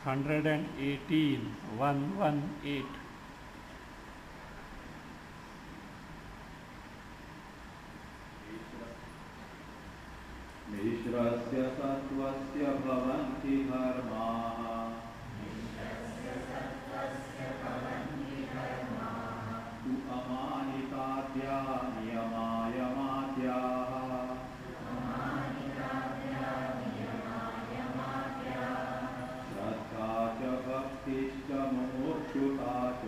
118, 118. मिश्रस्य सत्त्वस्य भवन्ति धर्माः तु अमानिताद्या नियमायमाद्याः श्रद्धा च भक्तिश्च मुमुक्षुता च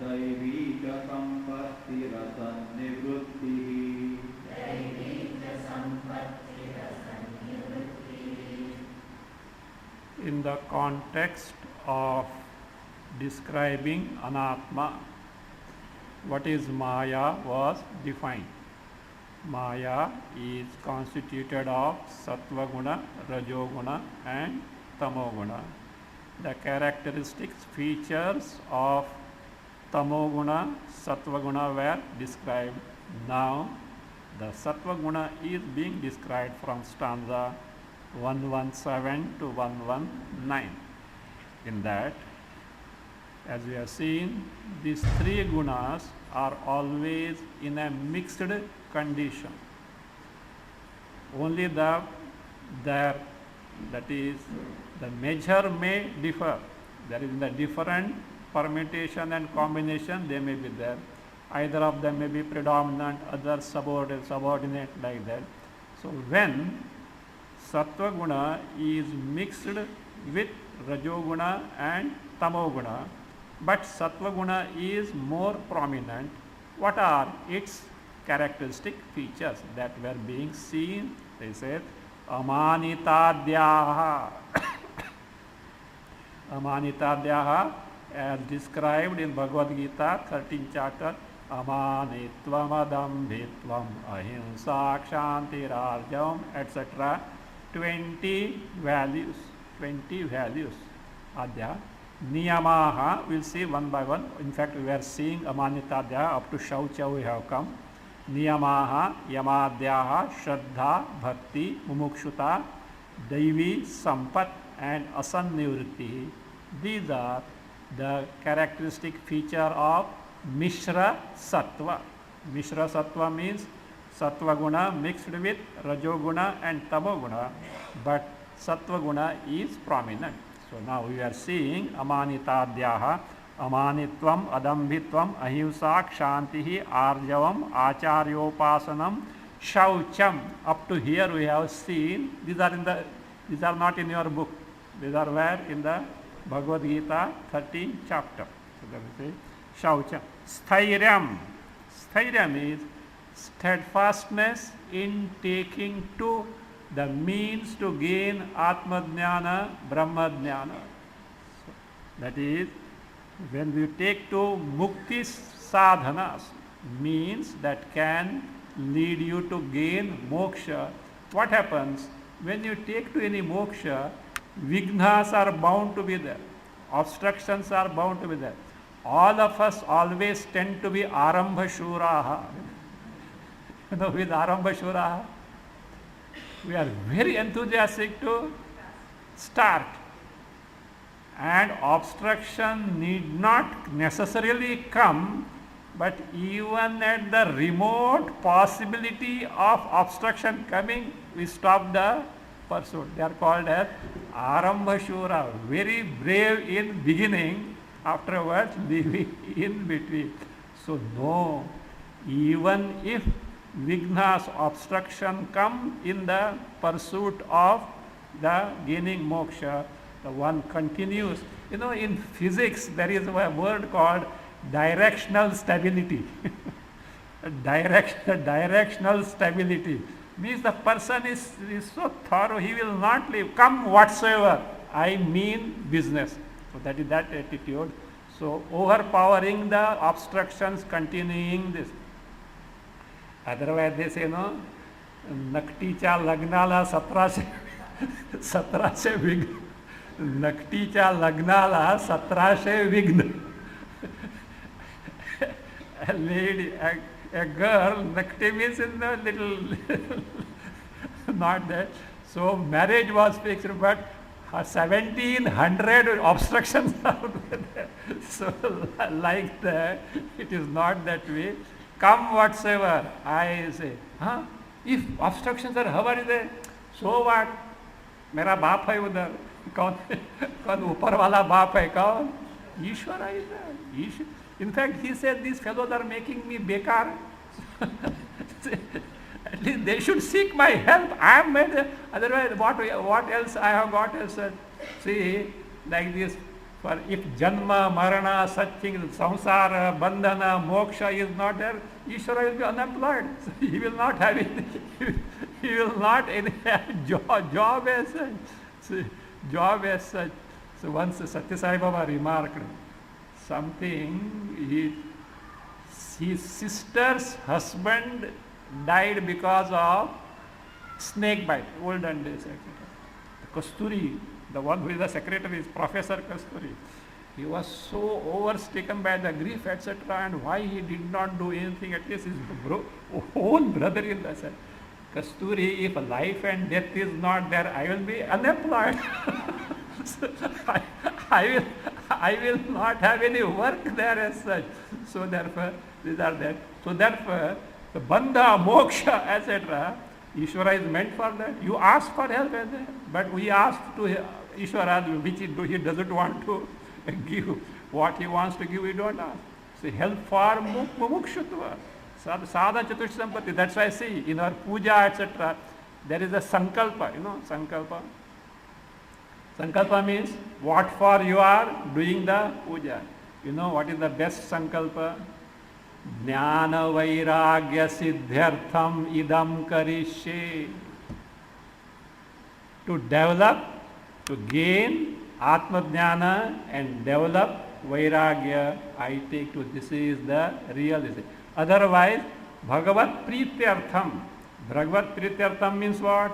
दैवी च सम्पत्तिरसन्निवृत्तिः. In the context of describing Anatma, what is Maya was defined. Maya is constituted of Sattva Guna, Rajo Guna and Tamo Guna. The characteristics, features of Tamo Guna, Sattva Guna were described. Now the Sattva Guna is being described from stanza 117 to 119. In that, as we have seen, these three gunas are always in a mixed condition. Only that is, the measure may differ. There is the different permutation and combination they may be there. Either of them may be predominant, other subordinate like that. So when Sattva Guna is mixed with Rajo Guna and Tamo Guna, but Sattva Guna is more prominent, what are its characteristic features that were being seen? They said, Amanitadyaha. Amanitadyaha, as described in Bhagavad Gita, 13th chapter, Amanitvam adambhitvam ahimsa kshantirarjavam, etc. 20 values. Adya. Niyamaha, we'll see one by one. In fact, we are seeing Amanitadyaha up to Shaucha we have come. Niyamaha, Yamadyaha, Shraddha, Bhakti, Mumukshuta, Daivi, Sampat and Asannivritti. These are the characteristic feature of Mishra Sattva. Mishra Sattva means Sattva Guna mixed with Rajo Guna and Tamo Guna, but Sattva Guna is prominent. So now we are seeing Amanitadyaha, Amanitvam, Adambhitvam, Ahimsa, Kshantihi, Arjavam, Acharyopasanam, Shaucham. Up to here we have seen, these are not in your book. These are where? In the Bhagavad Gita 13th chapter. So that we say Shaucham. Sthairyam. Sthairyam is steadfastness in taking to the means to gain Atma-jnana, Brahma-jnana. So that is, when we take to mukti sadhanas, means that can lead you to gain moksha, what happens? When you take to any moksha, vignas are bound to be there, obstructions are bound to be there. All of us always tend to be arambha shuraha. With arambha shuraha, we are very enthusiastic to start, and obstruction need not necessarily come, but even at the remote possibility of obstruction coming, we stop the pursuit. They are called as arambha shura, very brave in beginning, afterwards leaving in between. So no, even if vignas, obstruction come in the pursuit of the gaining moksha, the one continues. You know, in physics there is a word called directional stability. Directional stability means the person is so thorough, he will not leave, come whatsoever, I mean business. So that is that attitude. So overpowering the obstructions, continuing this. Otherwise they say, no, नकटीच्या लग्नाला 1700 विघ्न, नकटीच्या लग्नाला 1700 विघ्न. A lady, a girl, nakti means in the little not there. So marriage was fixed, but 1700 obstructions are there. So like that, it is not that way. Come whatsoever, I say, huh? If obstructions are hovering there, so what? मेरा बाप है उधर, कौन कौन ऊपर वाला बाप है कौन? ईश्वर है इधर. In fact, he said these fellows are making me bekar. At least they should seek my help. I am made. Otherwise, what else I have got else? See, like this. For if janma, marana, such things, samsara, bandhana, moksha is not there, Ishvara will be unemployed. So he will not have it. He will not have job as such. So, job as such. So once Satya Sai Baba remarked something, his sister's husband died because of snake bite, olden days. Kasturi, the one who is the secretary, is Professor Kasturi. He was so overtaken by the grief, etc., and why he did not do anything, at least his own brother-in-law said, Kasturi, if life and death is not there, I will be unemployed. So I will not have any work there as such. So therefore, these are that. So therefore, the bandha, moksha, etc., Ishvara is meant for that. You ask for help, but we ask to Ishvara, which he doesn't want to give. What he wants to give, we don't ask. So help for mumukshutva. Sadha Chatush Sampati. That's why I see in our puja, etc., there is a sankalpa, sankalpa. Sankalpa means what for you are doing the puja. You know what is the best sankalpa? Jnana vairagya siddhyartham idam karishye. To develop, to gain Atma Jnana and develop vairagya, I take to this is the real. Otherwise, Bhagavat Prityartham. Bhagavat Prityartham means what?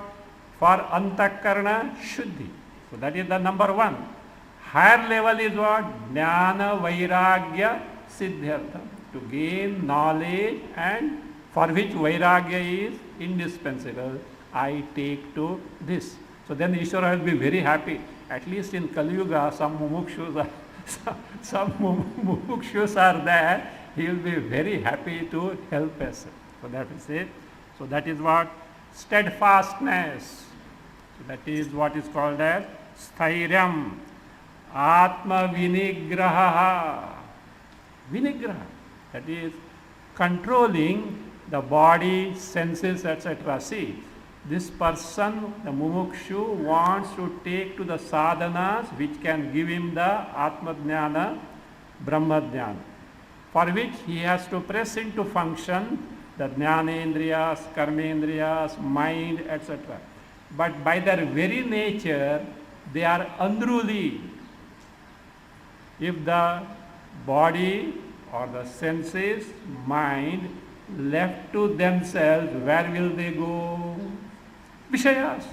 For Antakarana Shuddhi. So that is the number one. Higher level is what? Jnana Vairagya Siddhyartham. To gain knowledge and for which Vairagya is indispensable, I take to this. So then Ishvara will be very happy. At least in Kali Yuga, some mumukshus are there. He will be very happy to help us. So that is it. So that is what? Steadfastness. So that is what is called as Sthairyam. Atma Vinigraha. Vinigraha. That is controlling the body, senses, etc. See, this person, the mumukshu, wants to take to the sadhanas which can give him the Atma Jnana, Brahma Jnana, for which he has to press into function the Jnanendriyas, Karmendriyas, mind, etc. But by their very nature, they are unruly. If the body or the senses, mind, left to themselves, where will they go? Vishayas.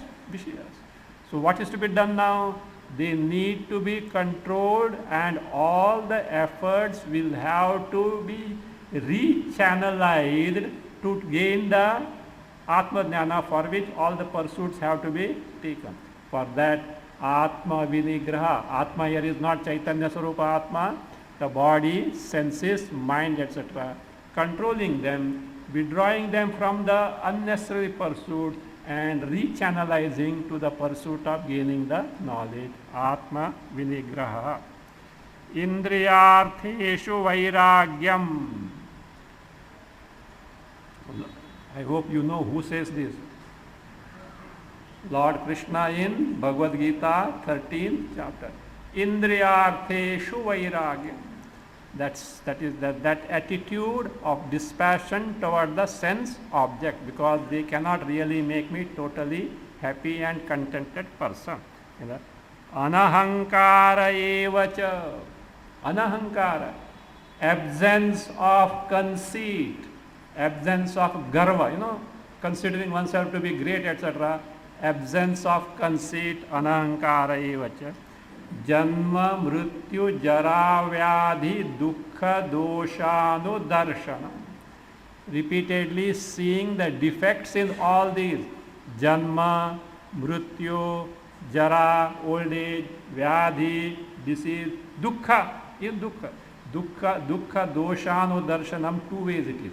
So what is to be done now? They need to be controlled and all the efforts will have to be rechannelized to gain the Atma Jnana, for which all the pursuits have to be taken. For that, Atma Vinigraha. Atma here is not Chaitanya Sarupa Atma. The body, senses, mind, etc. Controlling them, withdrawing them from the unnecessary pursuit and rechannelizing to the pursuit of gaining the knowledge. Atma Vinigraha. Indriyartheshu Vairagyam. I hope you know who says this. Lord Krishna in Bhagavad Gita 13th chapter. Indriyartheshu Vairagyam. That attitude of dispassion toward the sense object, because they cannot really make me totally happy and contented person. Anahankara evacha. Anahankara. Absence of conceit. Absence of garva, considering oneself to be great, etc. Absence of conceit, anahankara evacha. Janma, mrityu, jara, vyadhi, dukkha, doshanu, darshana. Repeatedly seeing the defects in all these. Janma, Mrityu, Jara, old age, Vyadhi, disease, Dukkha. In Dukkha. Dukkha doshanu darshanam, two ways it is.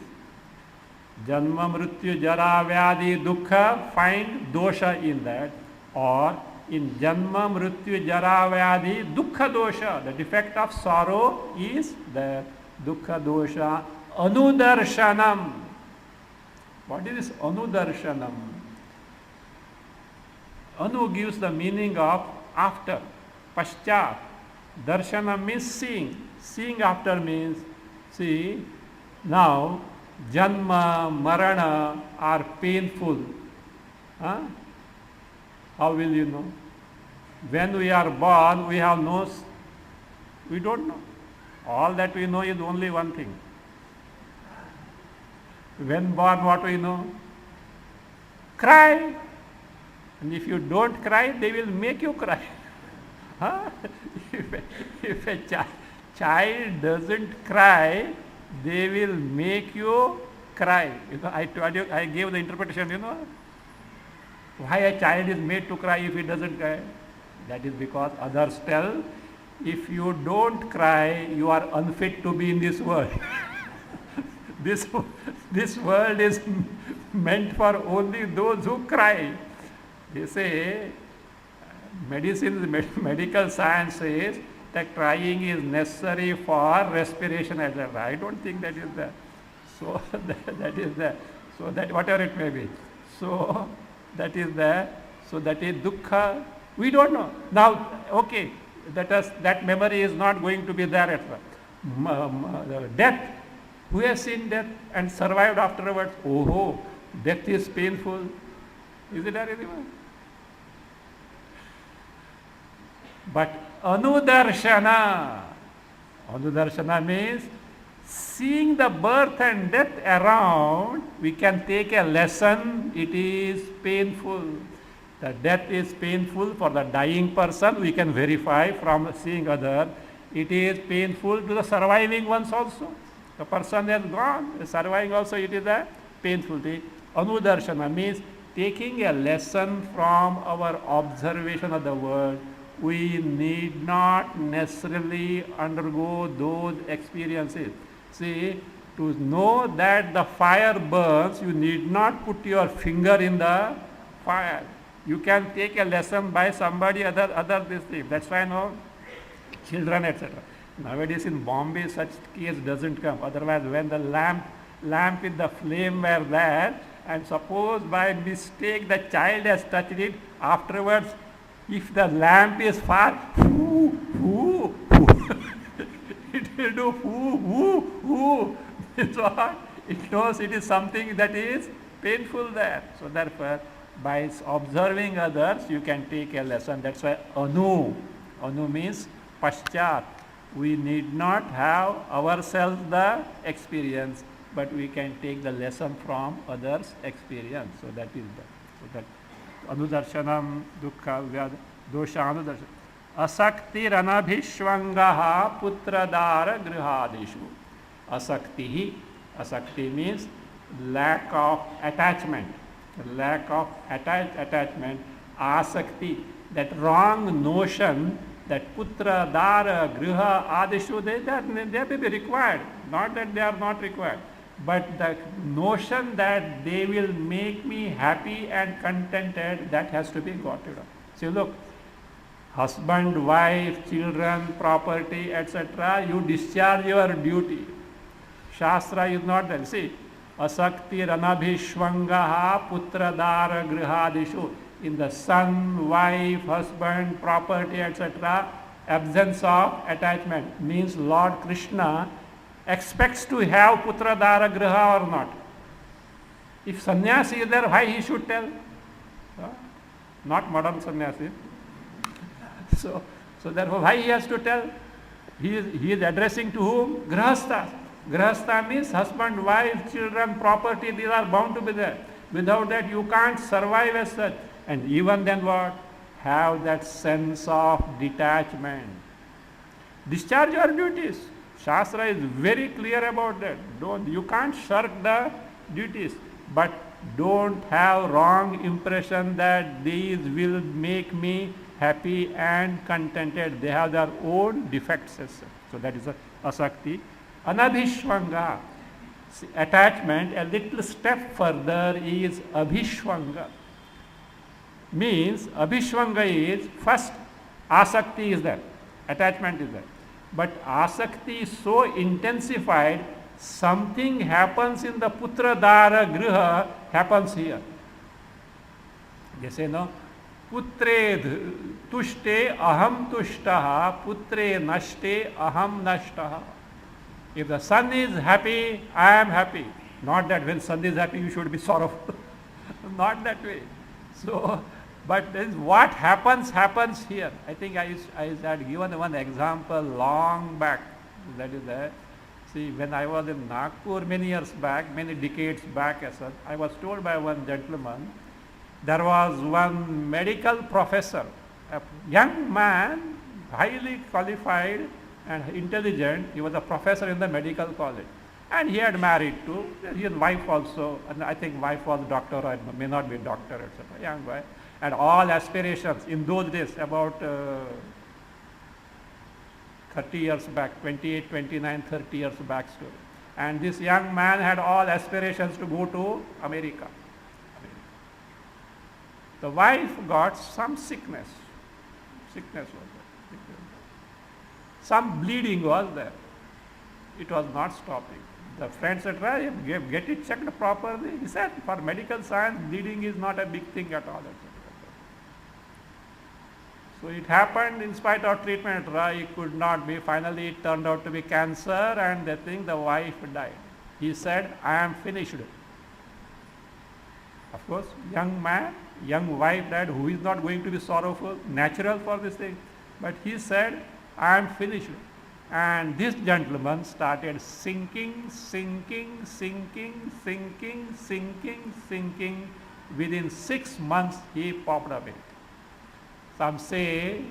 Janma, Mrityu, Jara, Vyadhi, Dukkha, find dosha in that. Or in Janma, Mrityu, Jara, Vyadhi, Dukkha dosha. The defect of sorrow is the Dukkha dosha. Anudarshanam. What is this anudarshanam? Anu gives the meaning of after, paschat. Darshanam means seeing. Seeing after means, see, now janma, marana are painful. Huh? How will you know? When we are born, we have no, we don't know. All that we know is only one thing. When born, what we know? Cry. And if you don't cry, they will make you cry. Huh? If a child doesn't cry, they will make you cry. You know, I told you, I gave the interpretation, you know. Why a child is made to cry if he doesn't cry? That is because others tell, if you don't cry, you are unfit to be in this world. This world is meant for only those who cry. They say, medical science says that crying is necessary for respiration, etc. I don't think that is there. So that is there. So that whatever it may be. So that is there. So that is dukkha. We don't know. Now, okay, that memory is not going to be there, etc. Death. Who has seen death and survived afterwards? Oh, death is painful. Is it there anyone? But anudarshana means seeing the birth and death around, we can take a lesson. It is painful. The death is painful for the dying person. We can verify from seeing other. It is painful to the surviving ones also. The person has gone, surviving also, it is a painful thing. Anudarshana means taking a lesson from our observation of the world. We need not necessarily undergo those experiences. See, to know that the fire burns, you need not put your finger in the fire. You can take a lesson by somebody other this thing. That's why now children, etc. Nowadays in Bombay such case doesn't come. Otherwise when the lamp with the flame were there, and suppose by mistake the child has touched it, afterwards if the lamp is far, whoo, whoo, whoo, it will do whoo, whoo, whoo. It's what? It knows it is something that is painful there. So therefore by observing others you can take a lesson. That's why anu means paschat. We need not have ourselves the experience, but we can take the lesson from others' experience. So that is that. Anudarshanam dukkha vyad dosha anudarshanam. Asakti ranabhishvangaha putradara grihadishu. Asakti means lack of attachment. Lack of attachment. Asakti, that wrong notion that putra, dara, griha, adishu, they may be required. Not that they are not required. But the notion that they will make me happy and contented, that has to be got rid of. See, look, husband, wife, children, property, etc., you discharge your duty. Shastra is not there. See, asakti ranabhishvangaha putra, dara, grihadishu. In the son, wife, husband, property, etc., absence of attachment means Lord Krishna expects to have putra, dara, griha or not. If sannyasi is there, why he should tell? Not modern sannyasi. So therefore, why he has to tell? He is addressing to whom? Grihastha. Grihastha means husband, wife, children, property, these are bound to be there. Without that, you can't survive as such. And even then what? Have that sense of detachment. Discharge your duties. Shastra is very clear about that. You can't shirk the duties. but don't have wrong impression that these will make me happy and contented. They have their own defects. So that is a asakti. Anabhishvanga, attachment a little step further is abhishvanga. Means abhishvanga is first asakti is there, attachment is there. But asakti is so intensified, something happens in the putra dara griha happens here. They say no, putre tushte aham tushtaha, putre nashte aham nashtaha. If the son is happy, I am happy. Not that when son is happy, you should be sorrowful. Not that way. So, but then what happens here. I think I had given one example long back. That is that. See, when I was in Nagpur many years back, many decades back, I was told by one gentleman, there was one medical professor, a young man, highly qualified and intelligent. He was a professor in the medical college. And he had married too. His wife also, and I think wife was doctor, or may not be doctor, etc. Young boy. And all aspirations in those days, about 30 years back, 28, 29, 30 years back story. And this young man had all aspirations to go to America. The wife got some sickness. Sickness was there. Some bleeding was there. It was not stopping. The friend said, right, get it checked properly. He said, for medical science, bleeding is not a big thing at all. So it happened in spite of treatment, it could not be. Finally, it turned out to be cancer, and they think the wife died. He said, I am finished. Of course, young man, young wife died, who is not going to be sorrowful, natural for this thing. But he said, I am finished. And this gentleman started sinking. Within 6 months, he popped away. Some say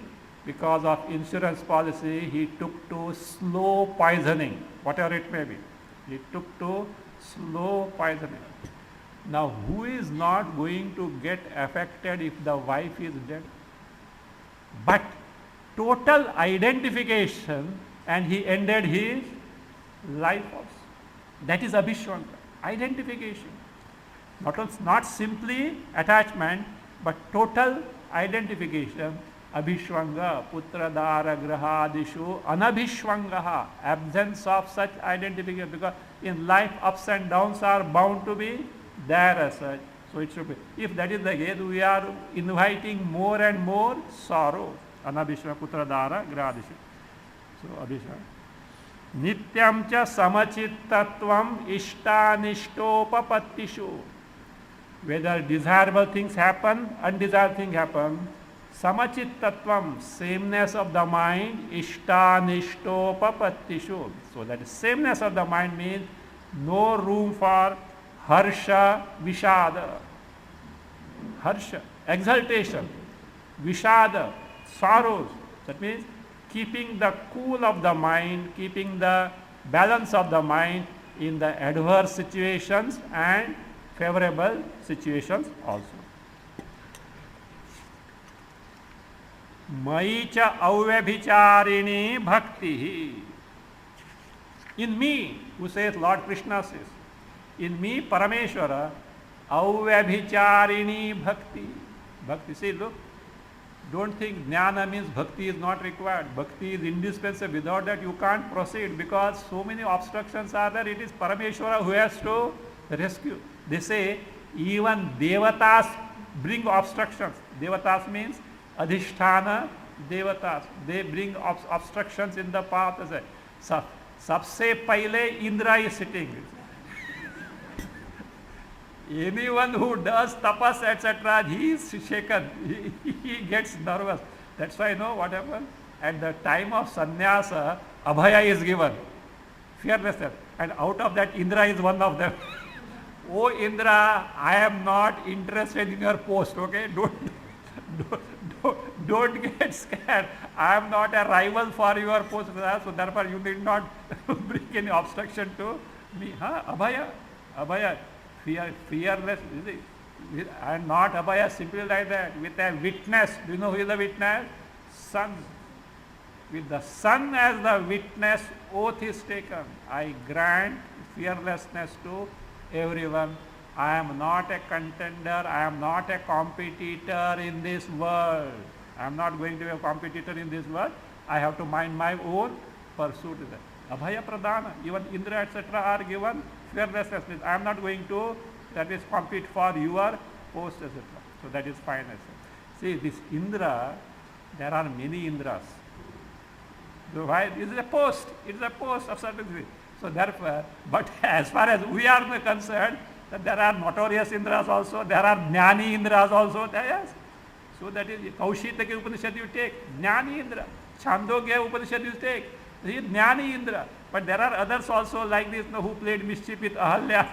because of insurance policy, he took to slow poisoning, whatever it may be. He took to slow poisoning. Now, who is not going to get affected if the wife is dead? But total identification, and he ended his life also. That is abhishvanga, identification. Not simply attachment, but total identification. Abhishvanga, putra dara grahadishu, anabhishvanga, absence of such identification, because in life ups and downs are bound to be there as such. So it should be. If that is the case, we are inviting more and more sorrow. Anabhishvanga, putra dara grahadishu. So abhishvanga. Nityam cha samachittatvam ishtanishtopapatishu. Whether desirable things happen, undesirable things happen, samachittatvam, sameness of the mind, ishtanishtopapatishu. So that is sameness of the mind means no room for harsha, vishada. Harsha, exaltation, vishada, sorrows. That means keeping the cool of the mind, keeping the balance of the mind in the adverse situations and favorable situations also. Mai cha avyabhicharini bhakti. In me, who says Lord Krishna says, in me Parameshwara, avyabhicharini bhakti. Bhakti, see, look, don't think jnana means bhakti is not required. Bhakti is indispensable. Without that you can't proceed, because so many obstructions are there. It is Parameshwara who has to rescue. They say even devatas bring obstructions. Devatas means adhishthana devatas. They bring obstructions in the path. Sabse pahle Indra is sitting. Anyone who does tapas, etc., he is shaken. He gets nervous. That's why, what happens? At the time of sannyasa, abhaya is given. Fearlessness. And out of that, Indra is one of them. Oh Indra, I am not interested in your post, okay? Don't get scared. I am not a rival for your post, so therefore you need not bring any obstruction to me. Abhaya. fearless. And not abhaya simply like that. With a witness. Do you know who is the witness? Sun. With the sun as the witness, oath is taken. I grant fearlessness to everyone. I am not a contender. I am not a competitor in this world. I am not going to be a competitor in this world. I have to mind my own pursuit. Abhaya pradana. Even Indra etc. are given fearlessness. I am not going to, that is, compete for your post etc. So that is fine. See, this Indra, there are many Indras. So why? It is a post. It is a post of certain thing. So therefore, but as far as we are concerned, that there are notorious Indras also, there are Jnani Indras also. Yes. So that is Kaushitaki Upanishad you take, Jnani Indra. Chandogya Upanishad you take, Jnani Indra. But there are others also like this, who played mischief with Ahalya,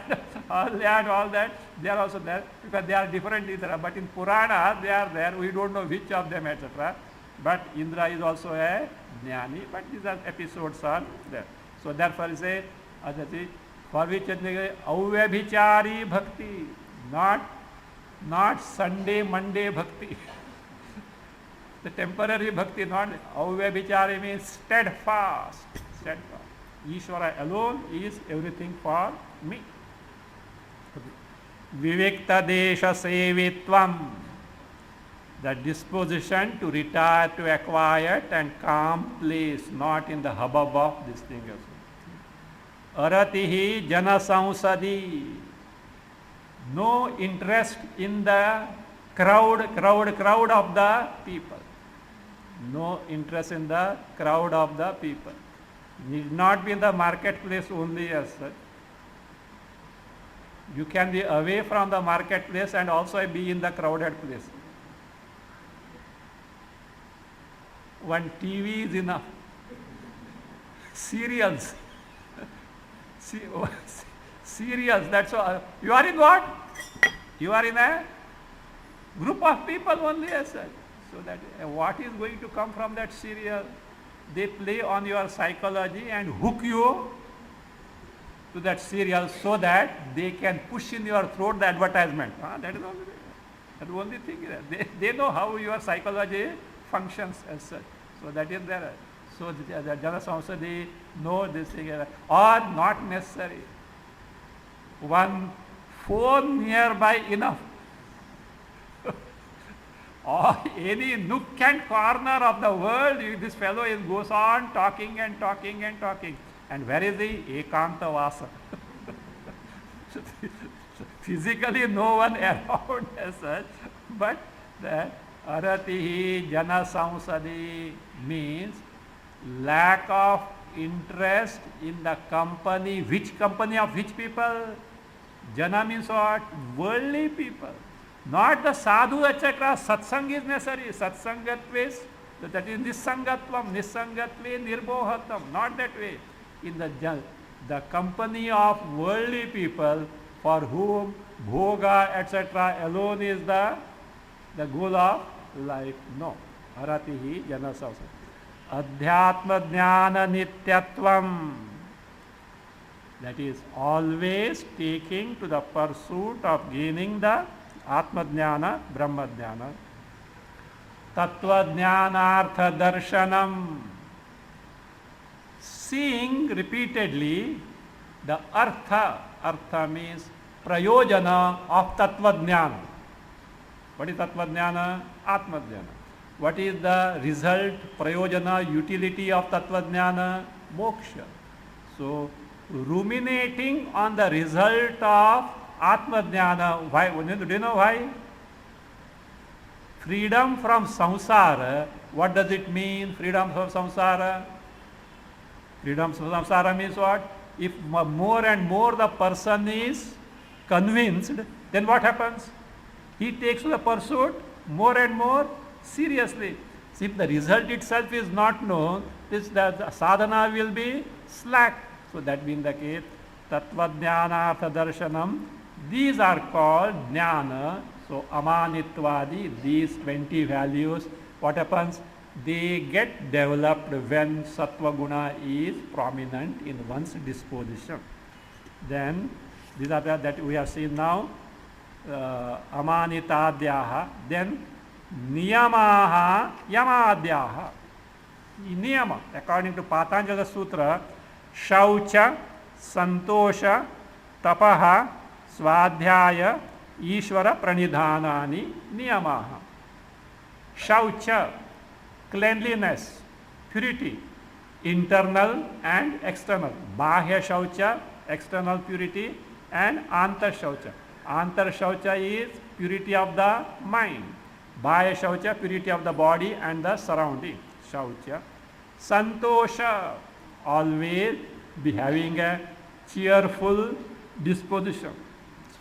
Ahalya and all that. They are also there because they are different Indra. But in Purana they are there. We don't know which of them, etc. But Indra is also a Jnani. But these are episodes are there. So therefore say, for which avyabhichari bhakti, not Sunday, Monday bhakti. The temporary bhakti, not avyabhichari means steadfast. Ishvara alone is everything for me. Vivekta desha sevitvam, the disposition to retire to a quiet and calm place, not in the hubbub of this thing. Aratihi jana sansadi, no interest in the crowd of the people. No interest in the crowd of the people. Need not be in the marketplace only as such. You can be away from the marketplace and also be in the crowded place. One TV is enough. Serials. Serials, that's all. You are in what? You are in a group of people only as such. So that what is going to come from that serial? They play on your psychology and hook you to that serial so that they can push in your throat the advertisement. That is the only thing. They know how your psychology functions as such. So that is there. So the Jana Samsadi know this thing. Or not necessary. One phone nearby enough. Or any nook and corner of the world, this fellow goes on talking and talking and talking. And where is the Ekanta Vasa? Physically no one around as such, but the Aratihi Jana Samsadi means lack of interest in the company. Which company of which people? Jana means what? Worldly people. Not the sadhu, etc. Satsang is necessary. Satsangatve, that is nisangatvam, nisangatve nirbohatam. Not that way. In the company of worldly people for whom bhoga, etc. alone is the goal of life. No. Aratihi jana samsadi. Adhyatma jnana nityatvam. That is always taking to the pursuit of gaining the Atma Jnana, Brahma Jnana. Tattva Jnanartha Darshanam. Seeing repeatedly the Artha means Prayojana of Tattva Jnana. What is Tattva Jnana? Atma Jnana. What is the result, Prayojana, utility of Tattva Jnana? Moksha. So, ruminating on the result of Atma Jnana. Why? Do you know why? Freedom from samsara. What does it mean? Freedom from samsara. Freedom from samsara means what? If more and more the person is convinced, then what happens? He takes the pursuit more and more seriously. So if the result itself is not known, the sadhana will be slack. So that being the case, Tattva Jnana Artha Darshanam. These are called Jnana. So Amanitvadi, these 20 values, what happens? They get developed when Sattva Guna is prominent in one's disposition. Then These are that we have seen now. Amanitadyaha. Then niyamaha yamadyaha. Niyama, according to Patanjala Sutra, Shaucha, Santosha, Tapaha, Swadhyaya, Ishvara Pranidhanani, Niyamaha. Shaucha, cleanliness, purity, internal and external. Bahya Shaucha, external purity, and Antar Shaucha. Antar Shaucha is purity of the mind. Bahya Shaucha, purity of the body and the surrounding. Shaucha. Santosha, always be having a cheerful disposition.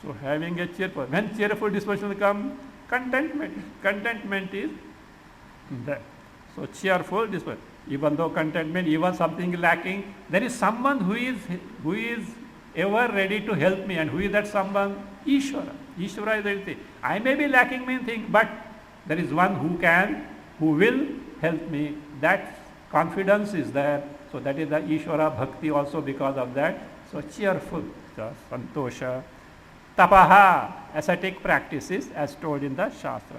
So having a cheerful, when cheerful disposition comes, contentment. Contentment is there. So cheerful disposition. Even though contentment, even something lacking, there is someone who is ever ready to help me, and who is that someone? Ishvara. Ishvara is everything. I may be lacking many things, but there is one who will help me. That confidence is there. So that is the Ishvara Bhakti also because of that. So cheerful, so Santosha. Tapaha, ascetic practices as told in the Shastra.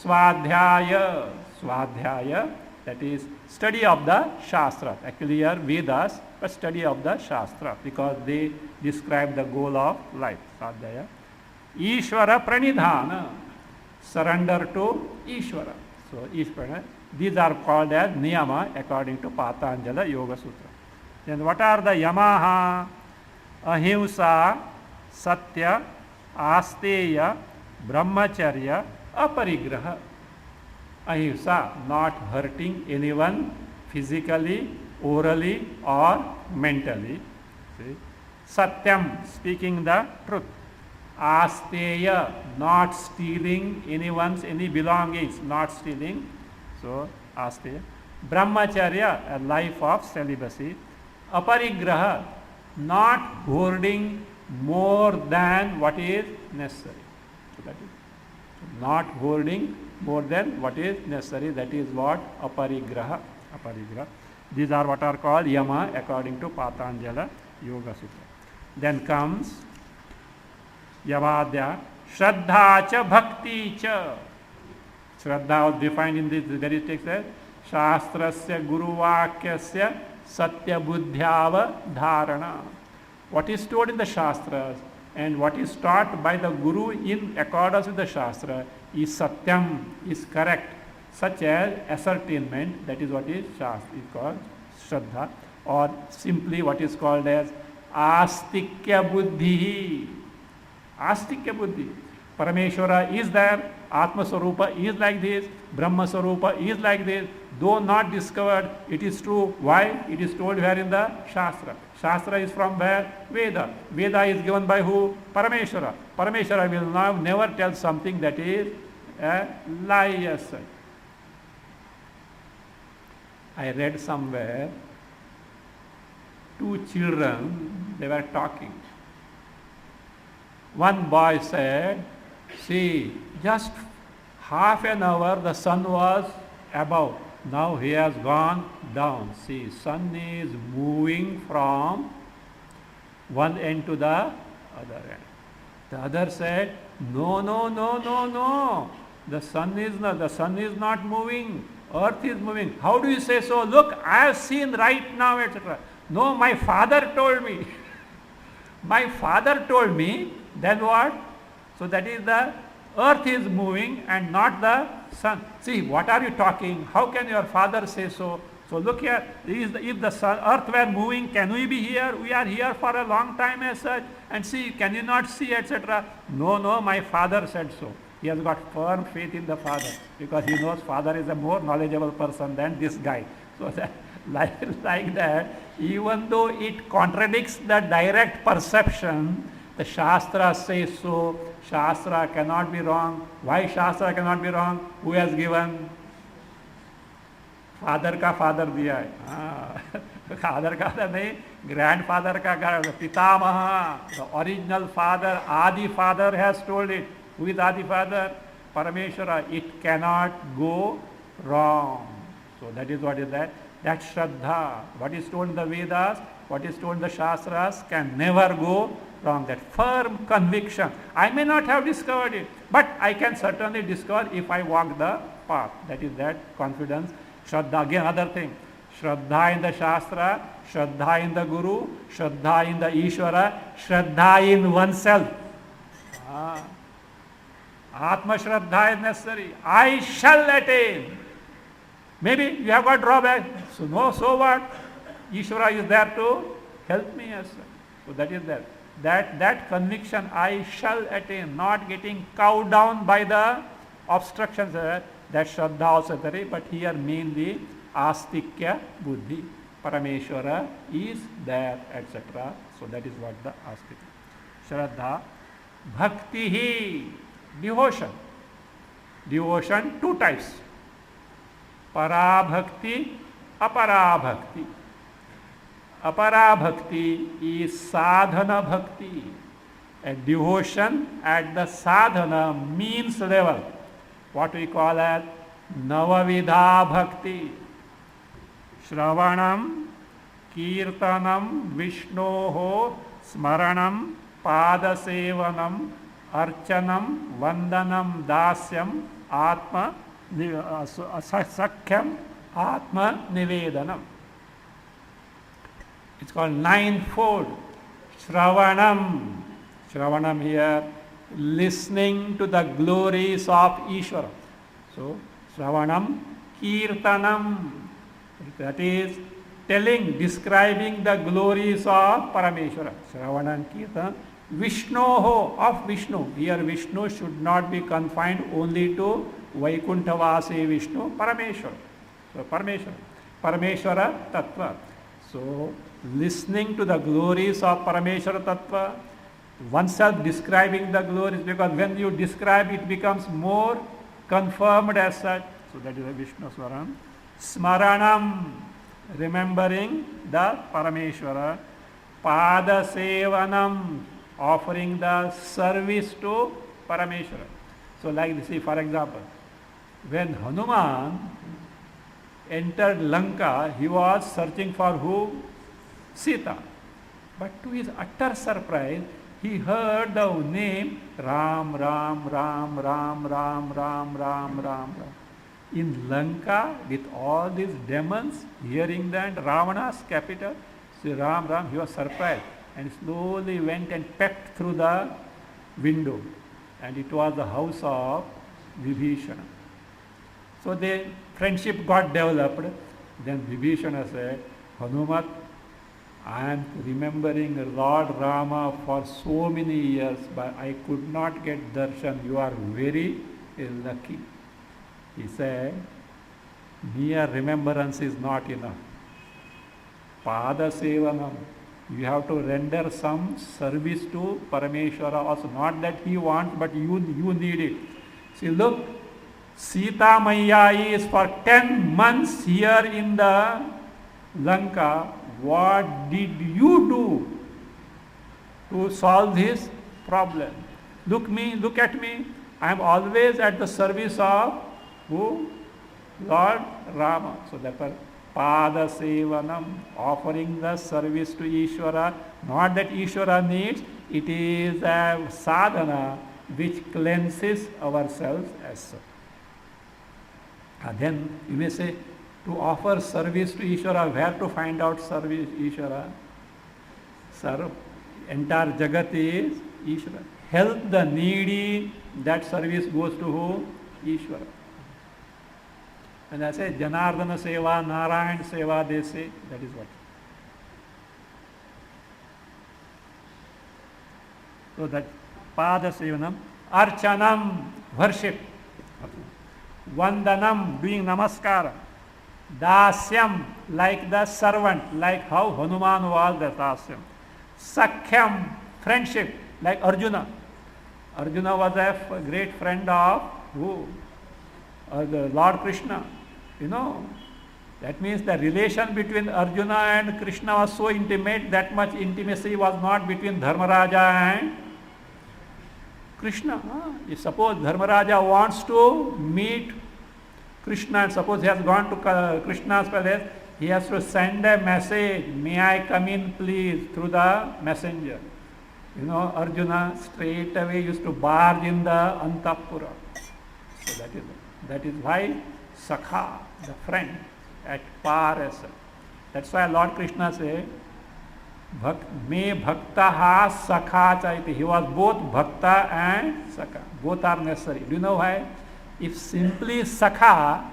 Swadhyaya, Swadhyaya, that is study of the Shastra. Actually here Vedas, but study of the Shastra because they describe the goal of life. Swadhyaya. Ishvara Pranidhana, surrender to Ishvara. So Ishvara. These are called as niyama according to Patanjala Yoga Sutra. Then what are the yamaha? Ahimsa, Satya, Asteya, Brahmacharya, Aparigraha. Ahimsa, not hurting anyone physically, orally or mentally. See? Satyam, speaking the truth. Asteya, not stealing any belongings, not stealing. So, Asteya. Brahmacharya, a life of celibacy. Aparigraha, not hoarding more than what is necessary. So that is not hoarding more than what is necessary. That is what aparigraha. Aparigraha. These are what are called yama according to Patanjala Yoga Sutra. Then comes Yavadya, Shraddha cha Bhakti cha. Shraddha was defined in this very text as Shastrasya Guruvakyasya Satya Buddhyava Dharana. What is stored in the Shastras and what is taught by the Guru in accordance with the Shastra is Satyam, is correct, such as ascertainment. That is what is called Shraddha, or simply what is called as Astikya Buddhi. Astikya Buddhi. Parameshwara is there, Atma Swarupa is like this, Brahma Swarupa is like this, though not discovered, it is true. Why? It is told where in the Shastra. Shastra is from where? Veda. Veda is given by who? Parameshwara. Parameshwara will never tell something that is a lie as such. I read somewhere, two children, they were talking. One boy said, see, just half an hour the sun was above. Now he has gone down. See, sun is moving from one end to the other end. The other said, no. The sun is not moving. Earth is moving. How do you say so? Look, I have seen right now, etc. No, my father told me. My father told me. Then what? So that is the earth is moving and not the sun. See, what are you talking? How can your father say so? So look here, if the sun, earth were moving, can we be here? We are here for a long time as such. And see, can you not see, etc.? No, my father said so. He has got firm faith in the father because he knows father is a more knowledgeable person than this guy. So that, like that, even though it contradicts the direct perception, the Shastra says so. Shastra cannot be wrong. Why Shastra cannot be wrong? Who has given? Father ka father diya hai. Father ka father nahi, grandfather ka Pitamaha, the original father, Adi father has told it. Who is Adi father? Parameshwara. It cannot go wrong. So that is what is that. That Shraddha, what is told in the Vedas, what is told in the Shastras can never go strong, that firm conviction. I may not have discovered it, but I can certainly discover if I walk the path. That is that confidence. Shraddha, again another thing. Shraddha in the Shastra, Shraddha in the Guru, Shraddha in the Ishvara, Shraddha in oneself. Atma Shraddha is necessary. I shall attain. Maybe you have got drawback. So no, so what? Ishvara is there to help me as well. So that is there. That conviction, I shall attain, not getting cowed down by the obstructions. That Shraddha also there, but here mainly Astikya Buddhi. Parameshwara is there, etc. So that is what the Astikya. Shraddha. Bhakti hi, devotion. Devotion, two types. Parabhakti, aparabhakti. Aparabhakti is sadhana bhakti. A devotion at the sadhana means level. What we call as Navavidha bhakti. Shravanam, Kirtanam, Vishnoho, Smaranam, Padasevanam, Archanam, Vandanam, Dasyam, Atma, Sakhyam, Atma Nivedanam. It's called ninefold. Shravanam. Shravanam here, listening to the glories of Ishvara. So, Shravanam, Kirtanam. That is telling, describing the glories of Parameshwara. Shravanam, Kirtan. Vishnoho, of Vishnu. Here Vishnu should not be confined only to Vaikunthavasi Vishnu, Parameshwara. So, Parameshwara Tattva. So, listening to the glories of Parameshwara Tattva, oneself describing the glories, because when you describe it becomes more confirmed as such. So that is a Vishnu Swaram. Smaranam, remembering the Parameshwara. Padasevanam, offering the service to Parameshwara. So like this, for example, when Hanuman entered Lanka, he was searching for who? Sita. But to his utter surprise, he heard the name Ram, Ram, Ram, Ram, Ram, Ram, Ram, Ram. In Lanka, with all these demons, hearing that Ravana's capital, see Ram, Ram, he was surprised and slowly went and peeped through the window. And it was the house of Vibhishana. So the friendship got developed. Then Vibhishana said, Hanumat, I am remembering Lord Rama for so many years, but I could not get darshan. You are very lucky. He said, mere remembrance is not enough. Pada sevanam. You have to render some service to Parameshwara also. Not that he wants, but you need it. See, look, Sita Maya is for 10 months here in the Lanka. What did you do to solve this problem? Look at me. I am always at the service of who? Lord Rama. So therefore, Pada Sevanam, offering the service to Ishvara. Not that Ishvara needs, it is a sadhana which cleanses ourselves as such. Then you may say, to offer service to Ishvara, where to find out service Ishvara? Sir, entire Jagat is Ishvara. Help the needy, that service goes to who? Ishvara. And I say, Janardana Seva, Narayan Seva, they say, that is what. So that Pada Sevanam, Archanam, worship. Vandanam, doing namaskara. Dasyam, like the servant, like how Hanuman was the Dasyam. Sakhyam, friendship, like Arjuna. Arjuna was a great friend of who? The Lord Krishna. You know, that means the relation between Arjuna and Krishna was so intimate, that much intimacy was not between Dharmaraja and Krishna. If suppose Dharmaraja wants to meet Krishna, and suppose he has gone to Krishna's palace, he has to send a message, may I come in please, through the messenger. Arjuna straight away used to barge in the Antapura. So that is why Sakha, the friend, at par as such. That's why Lord Krishna said, Me bhaktaha sakha chaiti. He was both bhakta and sakha. Both are necessary. Do you know why? If simply sakha,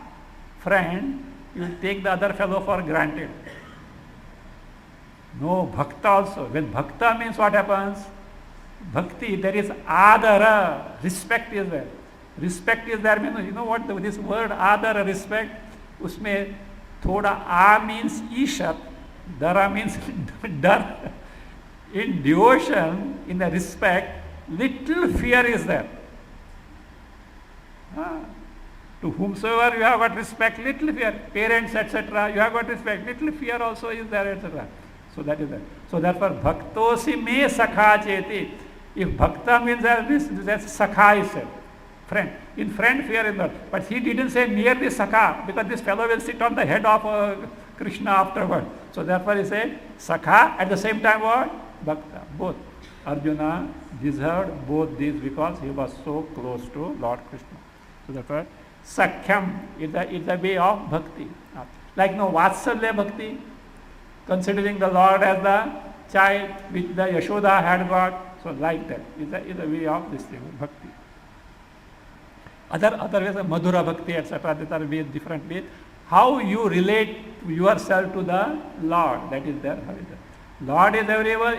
friend, you will take the other fellow for granted. No, bhakta also. When bhakta means what happens? Bhakti, there is adara, respect is there. Respect is there means, you know what this word adara, respect, usme thoda a means ishat, dara means dar. In devotion, in the respect, little fear is there. To whomsoever you have got respect, little fear. Parents, etc., you have got respect, little fear also is there, etc. So that is that. So therefore, bhaktosi me sakha cheti. If bhakta means that's sakha is said. Friend. In friend, fear is not. But he didn't say merely sakha, because this fellow will sit on the head of Krishna afterward. So therefore he said sakha, at the same time what? Bhakta. Both. Arjuna deserved both these because he was so close to Lord Krishna. So therefore, sakhyam is the way of bhakti. Like Vatsalya bhakti, considering the Lord as the child which the Yashoda had got. So like that is the way of this thing, bhakti. Other ways, Madhura bhakti, etc., that are ways, different ways. How you relate yourself to the Lord, that is there. Lord is everywhere,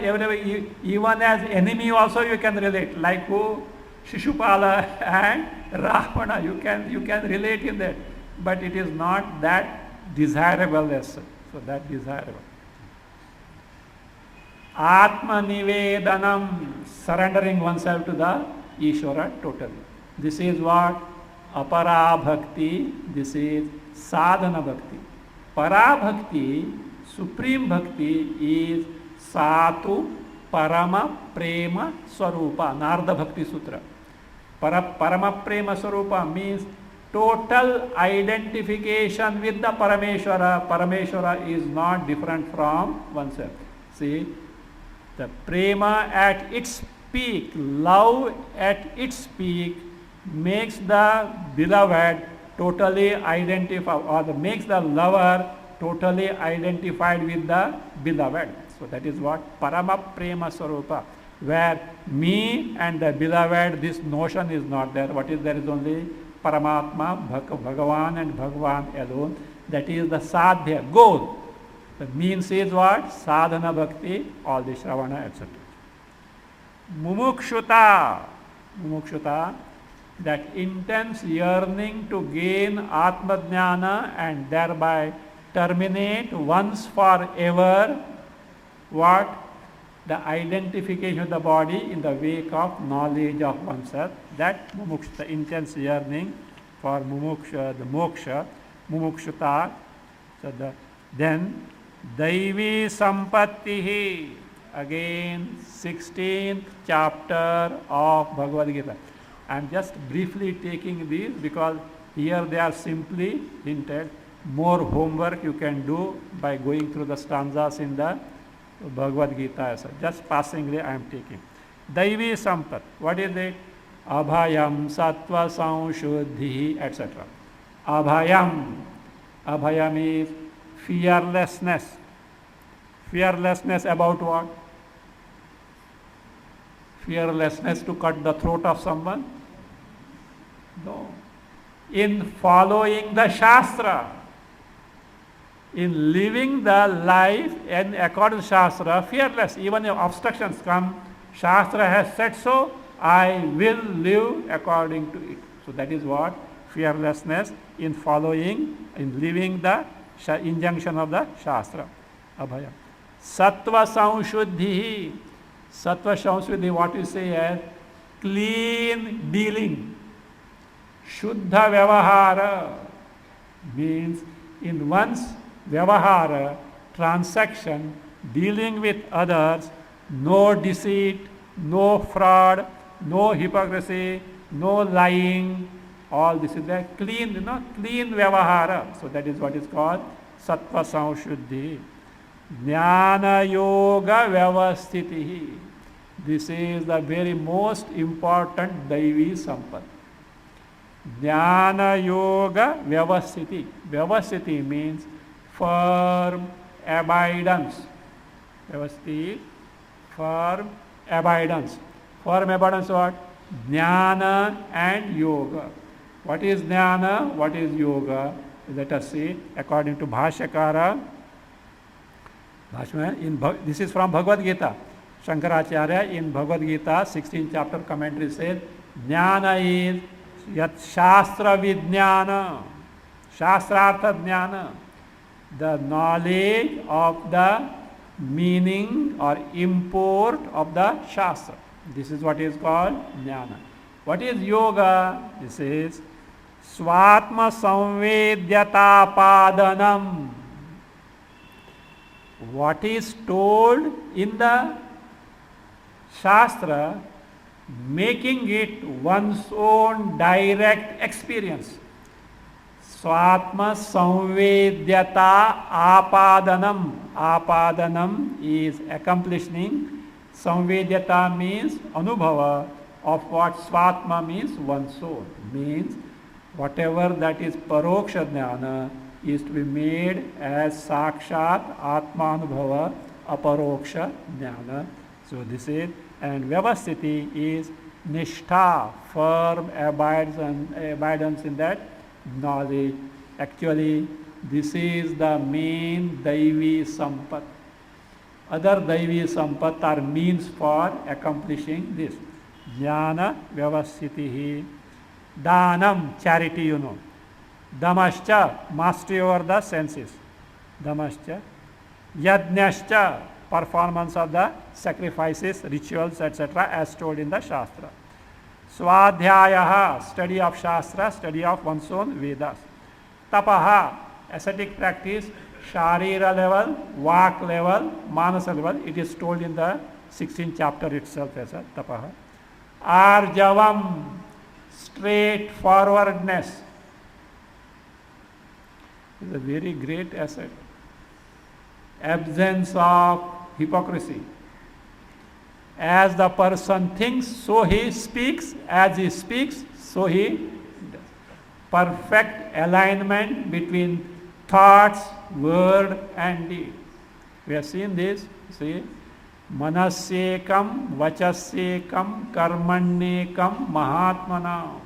even as enemy also you can relate. Like who? Shishupala and Ravana, you can relate in that. But it is not that desirable as such. So that desirable. Atma Nivedanam, surrendering oneself to the Ishvara totally. This is what? Apara Bhakti, this is Sadhana Bhakti. Para Bhakti, Supreme Bhakti is Satu Parama Prema Swarupa, Narada Bhakti Sutra. Parama Prema Swarupa means total identification with the Parameshwara. Parameshwara is not different from oneself. See, the prema at its peak, love at its peak, makes the beloved totally identified, or makes the lover totally identified with the beloved. So that is what Parama Prema Swarupa, where me and the beloved, this notion is not there. What is there is only Paramatma, Bhagavan and Bhagavan alone. That is the sadhya, goal. The means is what? Sadhana Bhakti, all the Shravana, etc. Mumukshuta, that intense yearning to gain Atma Jnana and thereby terminate once forever what? The identification of the body in the wake of knowledge of oneself. That mumuksha, the intense yearning for mumuksha, the moksha, mumukshuta. So then Daivi Sampattihi, again 16th chapter of Bhagavad Gita. I am just briefly taking these because here they are simply hinted. More homework you can do by going through the stanzas in the Bhagavad Gita. Just passingly I am taking. Daivi Sampat, what is it? Abhayam, Sattva, Sanshuddhi, etc. Abhayam is fearlessness. Fearlessness about what? Fearlessness to cut the throat of someone? No. In following the Shastra, in living the life and according to Shastra, fearless. Even if obstructions come, Shastra has said so, I will live according to it. So that is what? Fearlessness in following, in living the injunction of the Shastra. Abhaya. Sattva Sanshuddhi. Sattva Sanshuddhi, what you say as clean dealing. Shuddha Vyavahara means in one's Vyavahara, transaction, dealing with others, no deceit, no fraud, no hypocrisy, no lying. All this is the clean, clean Vyavahara. So that is what is called Sattva Sanshuddhi. Jnana Yoga Vyavasthitihi. This is the very most important Daivi Sampat. Jnana Yoga Vyavasthiti. Vyavasthiti means firm abidance. Vyavasthiti, firm abidance. Firm abidance what? Jnana and Yoga. What is Jnana? What is Yoga? Let us see. According to Bhashyakara, this is from Bhagavad Gita. Shankaracharya in Bhagavad Gita, 16th chapter commentary says, Jnana is yat Shastra Vijnana, Shastrartha Jnana, the knowledge of the meaning or import of the Shastra. This is what is called Jnana. What is Yoga? This is Swatma Samvedyata Padanam. What is told in the Shastra, making it one's own direct experience. Swatma Samvedyata Apadanam. Apadanam is accomplishing. Samvedyata means anubhava of what Swatma means one's soul. Means whatever that is paroksha jnana is to be made as sakshat atmanubhava aparoksha jnana. So this is, and vyavasthiti is nishtha, firm abidance in that knowledge. Actually, this is the main Daivi Sampat. Other Daivi Sampat are means for accomplishing this. Jnana vyavasthitihi. Danam, charity, you know. Damascha, mastery over the senses. Damascha. Yajnascha, performance of the sacrifices, rituals, etc., as told in the Shastra. Swadhyayaha, study of Shastra, study of one's own Vedas. Tapaha, ascetic practice, Sharira level, Vak level, Manasa level. It is told in the 16th chapter itself as a Tapaha. Arjavam, straightforwardness. Is a very great asset. Absence of hypocrisy. As the person thinks, so he speaks. As he speaks, so he does. Perfect alignment between thoughts, word and deed. We have seen this. See, Manasyekam, Vachasyekam, Karmanyekam, Mahatmana.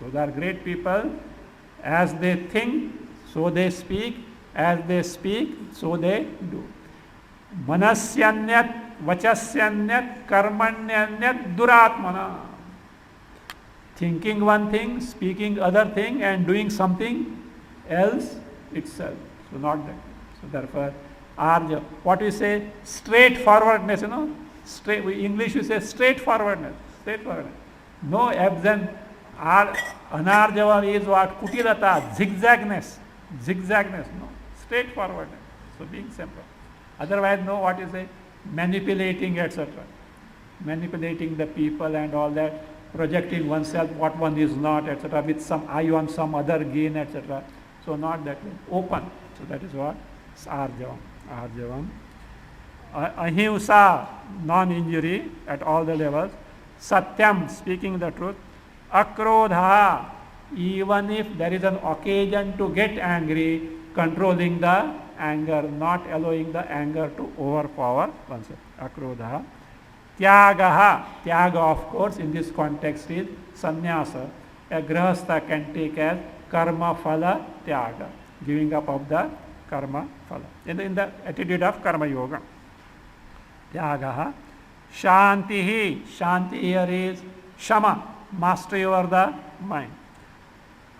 Those are great people. As they think, so they speak. As they speak, so they do. Manasyanyat, Vachasyanyat, Karmanyanyat, Duratmana. Thinking one thing, speaking other thing, and doing something else itself. So not that. So therefore, Arja, what we say, straightforwardness, you know. English we say straightforwardness. Straightforwardness. No absent. Anarjava is what? Kutilata, zigzagness. Zigzagness, no. Straightforwardness. So being simple. Otherwise, no, what is it? Manipulating, etc. Manipulating the people and all that. Projecting oneself what one is not, etc. with some eye on some other gain, etc. So not that way. Open. So that is what? Arjavam. Arjavam. Ahimsa, non-injury at all the levels. Satyam, speaking the truth. Akrodha, even if there is an occasion to get angry, controlling the anger, not allowing the anger to overpower oneself. Akrodha. Tyagaha, tyaga of course in this context is sannyasa. A grahastha can take as karma phala tyaga, giving up of the karma phala. In the attitude of karma yoga. Tyagaha. Shantihi, shanti here is shama, mastery over the mind.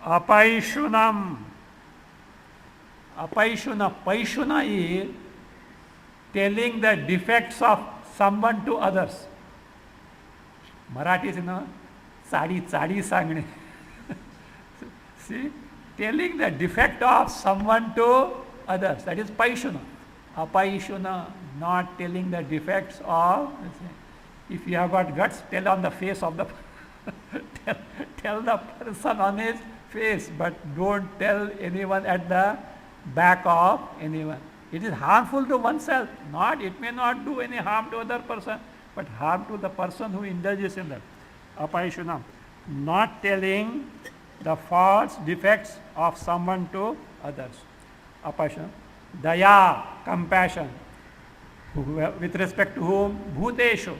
Apaishunam, apaishuna, paishuna is telling the defects of someone to others. Marathi is, you know, sadi sangne. See, telling the defect of someone to others. That is paishuna. Apaishuna, not telling the defects of. If you have got guts, tell on the face of the tell the person on his face, but don't tell anyone at the back of anyone. It is harmful to oneself. It may not do any harm to other person, but harm to the person who indulges in that. Apaishunam, not telling the faults, defects of someone to others. Apaishunam. Daya, compassion. With respect to whom? Bhuteshu.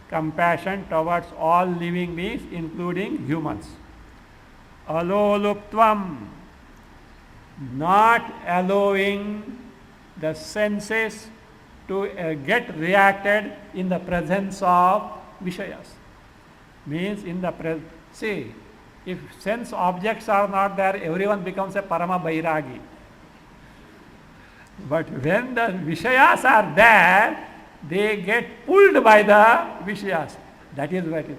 Compassion towards all living beings, including humans. Aloluptvam, not allowing the senses to get reacted in the presence of Vishayas. Means in the see, if sense objects are not there, everyone becomes a Parama Bairagi. But when the Vishayas are there, they get pulled by the Vishayas. That is what it is.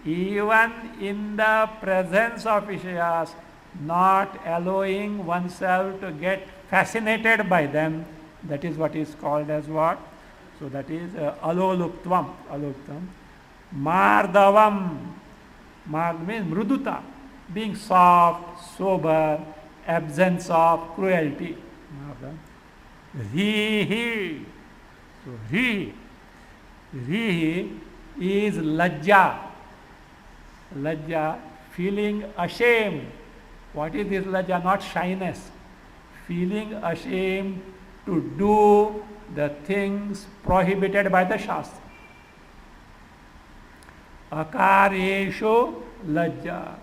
Even in the presence of Vishayas, not allowing oneself to get fascinated by them, that is what is called as what? So that is aloluptvam. Aloluptvam. Mardavam. Mard means mruduta, being soft, sober, absence of cruelty. Rihi. So rihi is lajja. Lajja, feeling ashamed. What is this lajja? Not shyness. Feeling ashamed to do the things prohibited by the Shastra. Akareshu lajja.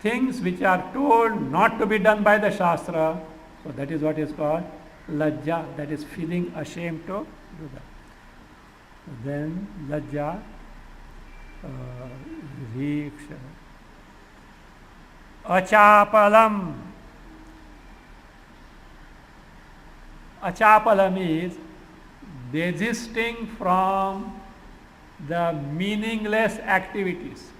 Things which are told not to be done by the Shastra. So that is what is called lajja. That is feeling ashamed to do that. Then lajja, achapalam. Achapalam is desisting from the meaningless activities.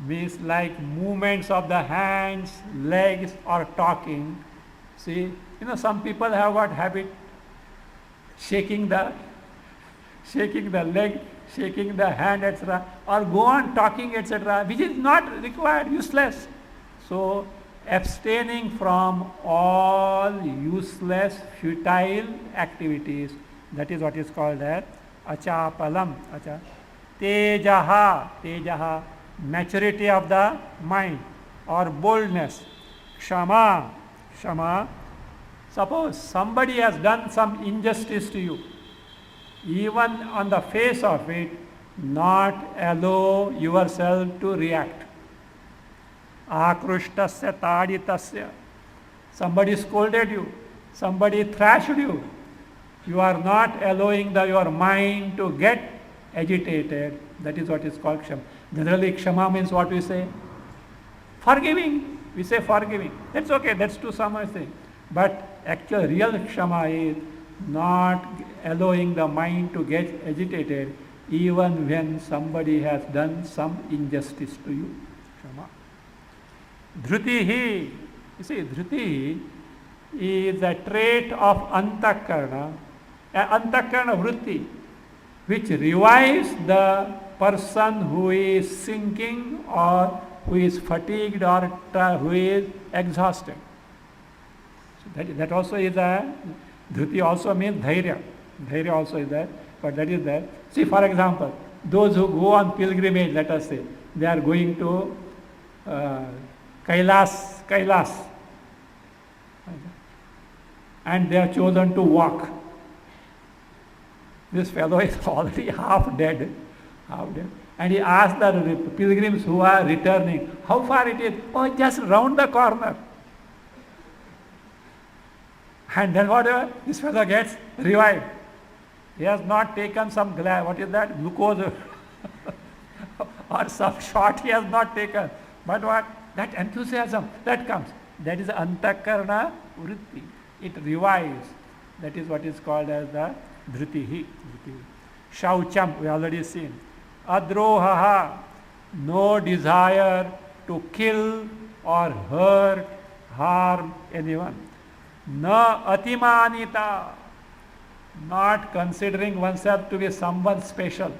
Means like movements of the hands, legs, or talking. See, some people have got habit shaking the leg, shaking the hand, etc., or go on talking, etc., which is not required, useless. So, abstaining from all useless, futile activities, that is what is called as achapalam. Tejaha, maturity of the mind or boldness. Shama. Suppose somebody has done some injustice to you, even on the face of it, not allow yourself to react. Akrishtasya taditasya. Somebody scolded you, somebody thrashed you. You are not allowing your mind to get agitated. That is what is called kshama. Generally, kshama means what we say? Forgiving. We say forgiving. That's okay, that's to some thing. But actual real kshama is not allowing the mind to get agitated even when somebody has done some injustice to you. Kshama. Dhrutihi. You see, dhrutihi is a trait of antakarna, antakarna vritti, which revives the person who is sinking or who is fatigued or who is exhausted. So that also is a dhruti, also means dhairya. Dhairya also is there, but that is there. See, for example, those who go on pilgrimage, let us say, they are going to Kailas, and they are chosen to walk. This fellow is already half dead, and he asked the pilgrims who are returning, how far it is? Oh, just round the corner. And then whatever, this fellow gets revived. He has not taken some glucose or some shot he has not taken. But what? That enthusiasm, that comes. That is antakarna vritti. It revives. That is what is called as the dhrutihi. Shaucham, we already seen. Adrohaha, no desire to kill or hurt, harm anyone. Na atimanita, not considering oneself to be someone special.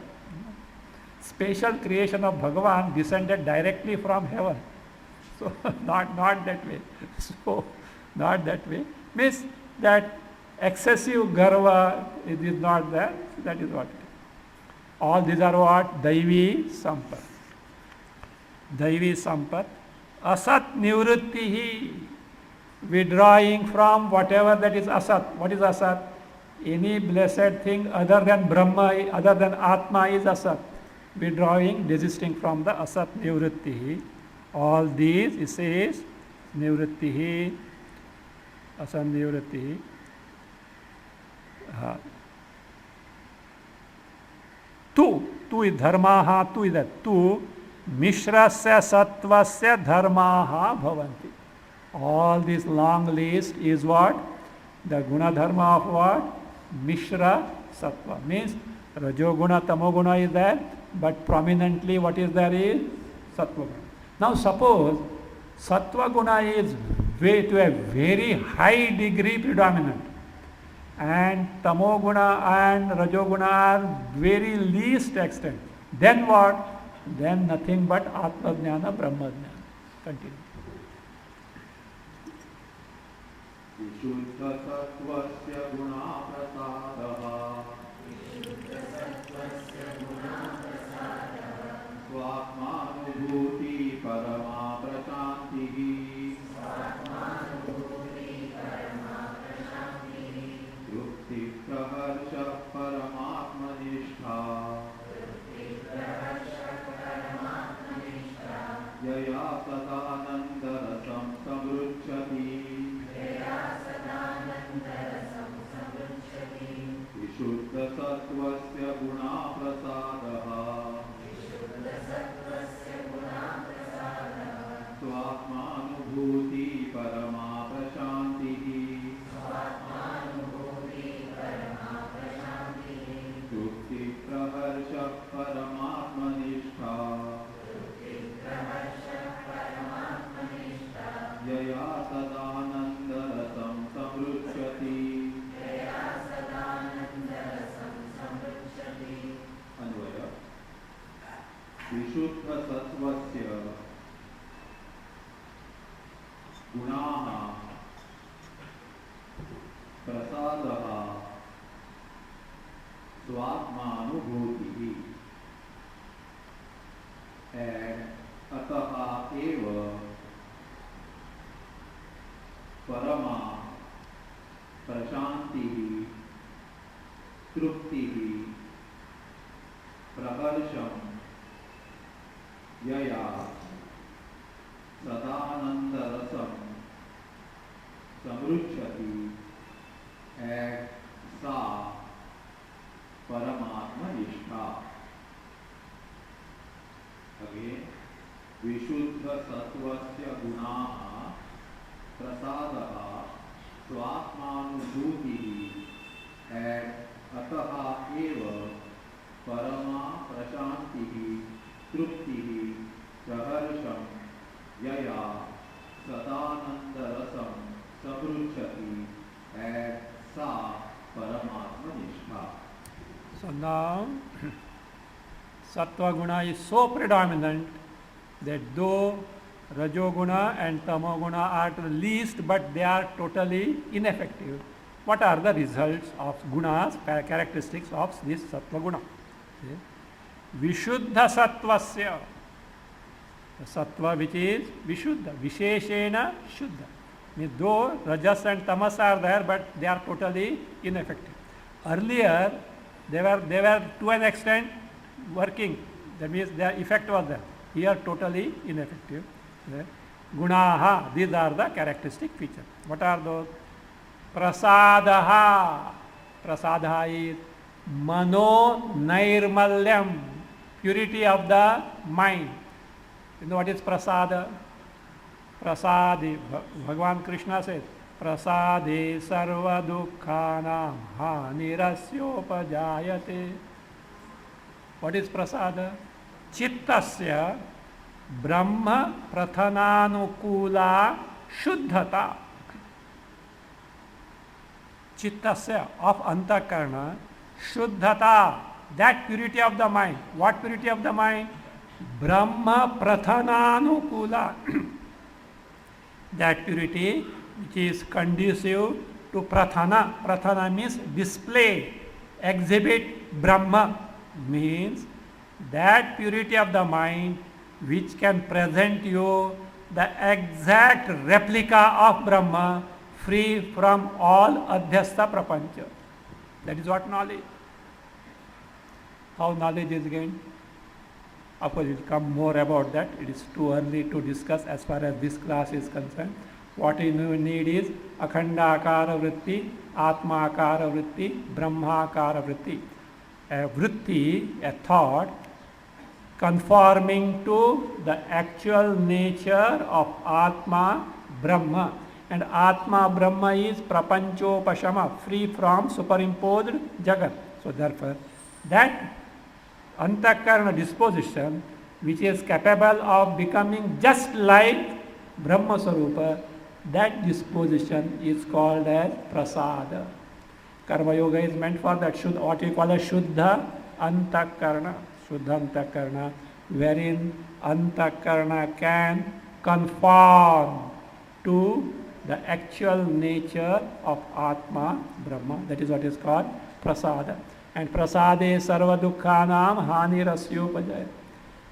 Special creation of Bhagavan descended directly from heaven. So, not that way. So, not that way. Means that excessive garva, it is not there. That is what it is. All these are what? Daivi sampat. Daivi sampat. Asat nivrittihi. Withdrawing from whatever that is asat. What is asat? Any blessed thing other than Brahma, other than Atma is asat. Withdrawing, desisting from the asat nivrittihi. All these, it says, nivrittihi, asat nivrittihi. Tu is dharmaha, tu is that. Tu, mishrasya sattvasya dharmaha bhavanti. All this long list is what? The guna dharma of what? Mishra sattva. Means rajoguna, tamoguna is there, but prominently what is there is sattva guna. Now suppose sattva guna is to a very high degree predominant, and tamoguna and rajoguna are very least extent. Then what? Then nothing but atma jnana, brahma jnana. Continue. Vishuddha sattvasya guna prasadaha swatmanubhuti parama prashantihi yukti praharsha paramatmanishta yaya sadanandarasam samruchyati Vishuddha sattvasya guna prasadaha swatmanubhuti parama prashantihi yukti praharsha paramatmanishta yaya sadanandarasam samruchyati. Anvaya. Vishuddha sattvasya gunaha prasadaha swatmanubhutihi and ataha eva parama prashantihi truptihi praharsham yaya sadanandarasam samruchyati and sa paramatma nishtha. Again, vishuddha sattvasya gunaha prasadaha swatmanubhutihi and ataha eva parama prashantihi truptihi praharsham yaya sadanandarasam samruchyati and sa paramatma nishtha. So now, sattva guna is so predominant that though rajoguna and tamoguna are to the least, but they are totally ineffective. What are the results of gunas, characteristics of this sattva guna? Vishuddha sattvasya. The sattva which is vishuddha, visheshena shuddha. Means though rajas and tamas are there, but they are totally ineffective. Earlier, they were to an extent working. That means their effect was there. Here totally ineffective. Gunaha, these are the characteristic features. What are those? Prasadaha. Prasadaha is mano nairmalyam, purity of the mind. You know what is prasada? Prasadi, Bhagavan Krishna says, prasade sarva dukkhanam hanirasyopajayate. What is prasada? Chittasya brahma prathananukula shuddhata. Chittasya of antakarna shuddhata, that purity of the mind. What purity of the mind? Brahma prathananukula. That purity which is conducive to prathana. Prathana means display, exhibit. Brahma means that purity of the mind which can present you the exact replica of Brahma, free from all adhyastha prapancha. That is what knowledge. How knowledge is gained? Of course, it will come more about that. It is too early to discuss as far as this class is concerned. What you need is akhanda akara vritti, atma akara vritti, brahma akara vritti. A vritti, a thought, conforming to the actual nature of Atma Brahma. And Atma Brahma is prapanchopashama, free from superimposed jagat. So therefore, that antakarana disposition, which is capable of becoming just like Brahma Sarupa, that disposition is called as prasada. Karma Yoga is meant for that, what you call a Shuddha Antakarana. Shuddha Antakarana, wherein Antakarana can conform to the actual nature of Atma Brahma. That is what is called prasada. And prasade sarva dukkhanam hani rasyopajaya.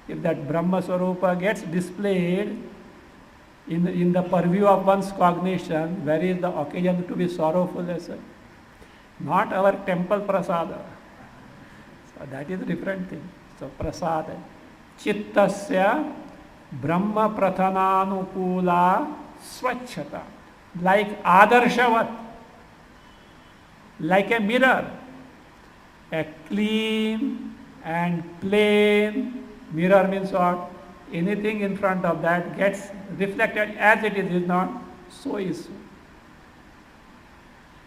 If that Brahma Swarupa gets displayed in the purview of one's cognition, where is the occasion to be sorrowful? Not our temple prasada. So that is a different thing. So prasada. Chittasya Brahma prathananukula swachhata. Like adarshavat. Like a mirror. A clean and plain mirror means what? Anything in front of that gets reflected as it is not, so is so.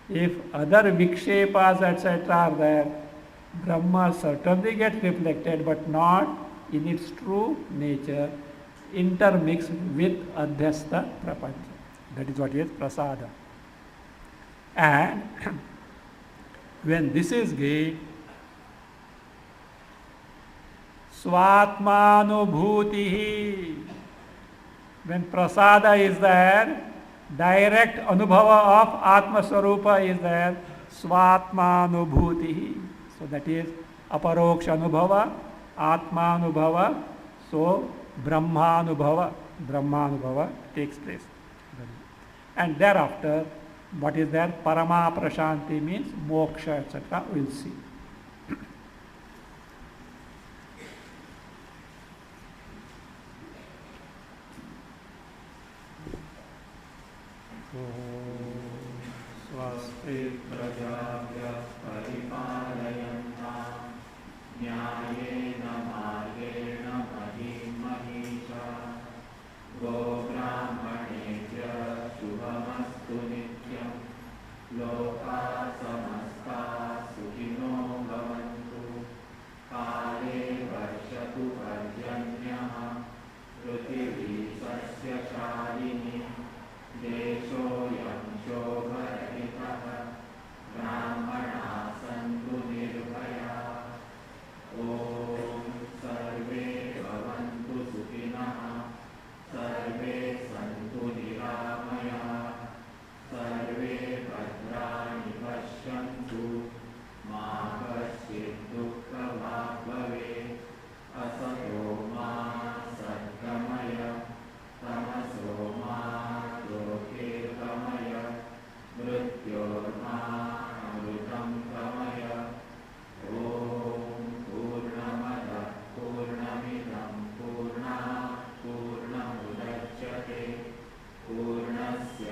If other vikshepas etc. are there, Brahma certainly gets reflected, but not in its true nature, intermixed with adhyastha prapancha. That is what is prasada. And when this is gained, Swatmanubhuti. When prasada is there, direct anubhava of Atma Swarupa is there, Swatmanubhuti. So that is aparoksha anubhava, Atma anubhava, so Brahmanubhava takes place. And thereafter, what is there? Parama prashanti means moksha, etc. We'll see. स्वस्ति प्रजाभ्यः परिपालयन्तां न्यायेन मार्गेण महीं महिषा गोब्राह्मणेभ्यः शुभमस्तु नित्यं लोकाः समस्ताः सुखिनो भवन्तु काले वर्षतु पर्जन्यः पृथिवी सस्यशालिनी देशोऽयं शोभरहितः ब्राह्मणाः सन्तु निर्भयाः ॐ सर्वे भवन्तु सुखिनः सर्वे सन्तु निरामयाः सर्वे भद्राणि पश्यन्तु मा कश्चित् दुःखभाग् भवेत् असतो मा सद्गमय तमसो मा ज्योतिर्गमय मृत्योर्मामृतं गमय ॐ पूर्णमदः पूर्णमिदं पूर्णात् पूर्णमुदच्यते पूर्णस्य